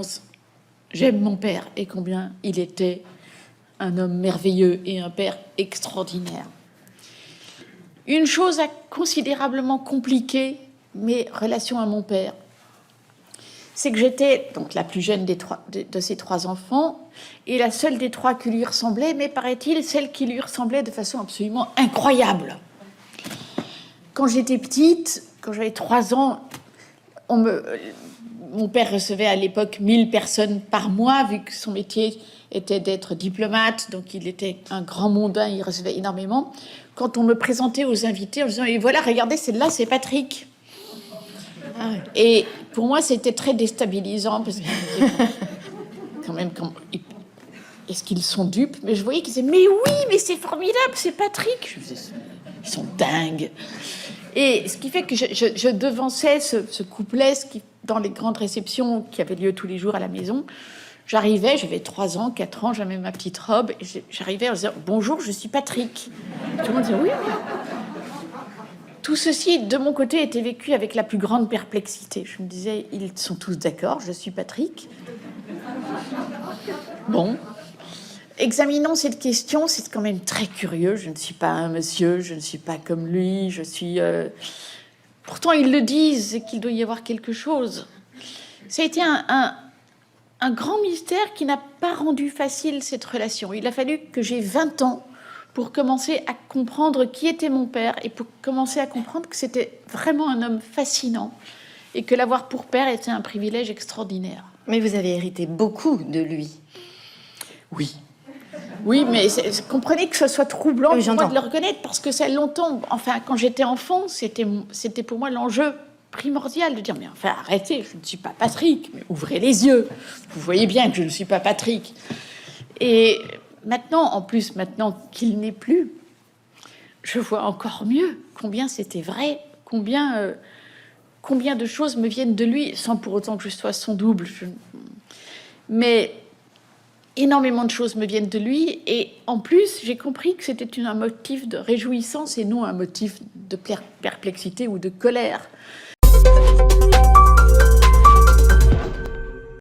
pense, j'aime mon père et combien il était un homme merveilleux et un père extraordinaire. Une chose a considérablement compliqué mes relations à mon père, c'est que j'étais donc la plus jeune de ses 3 enfants et la seule des 3 qui lui ressemblait, mais paraît-il, celle qui lui ressemblait de façon absolument incroyable. Quand j'étais petite, quand j'avais 3 ans, mon père recevait à l'époque 1000 personnes par mois, vu que son métier était d'être diplomate, donc il était un grand mondain, il recevait énormément. Quand on me présentait aux invités en disant « Et voilà, regardez, celle-là, c'est Patrick ». Et pour moi, c'était très déstabilisant, parce que quand même, est-ce qu'ils sont dupes? Mais je voyais qu'ils disaient « Mais oui, mais c'est formidable, c'est Patrick ». Je me disais, ils sont dingues. Et ce qui fait que je devançais ce couplet dans les grandes réceptions qui avaient lieu tous les jours à la maison. J'arrivais, j'avais 3 ans, 4 ans, j'avais ma petite robe, et j'arrivais en disant « Bonjour, je suis Patrick ». Tout le monde disait « Oui, oui ». Tout ceci, de mon côté, était vécu avec la plus grande perplexité. Je me disais, ils sont tous d'accord, je suis Patrick. Bon. Examinons cette question, c'est quand même très curieux. Je ne suis pas un monsieur, je ne suis pas comme lui, je suis... Pourtant, ils le disent, qu'il doit y avoir quelque chose. Ça a été un grand mystère qui n'a pas rendu facile cette relation. Il a fallu que j'ai 20 ans pour commencer à comprendre qui était mon père et pour commencer à comprendre que c'était vraiment un homme fascinant et que l'avoir pour père était un privilège extraordinaire. Mais vous avez hérité beaucoup de lui. Oui. Oui, mais comprenez que ce soit troublant pour moi de le reconnaître, parce que ça longtemps... Enfin, quand j'étais enfant, c'était pour moi l'enjeu primordial de dire « Mais enfin, arrêtez, je ne suis pas Patrick, mais ouvrez les yeux. Vous voyez bien que je ne suis pas Patrick. » Et... maintenant qu'il n'est plus, je vois encore mieux combien c'était vrai, combien de choses me viennent de lui, sans pour autant que je sois son double. Mais énormément de choses me viennent de lui, et en plus, j'ai compris que c'était un motif de réjouissance et non un motif de perplexité ou de colère.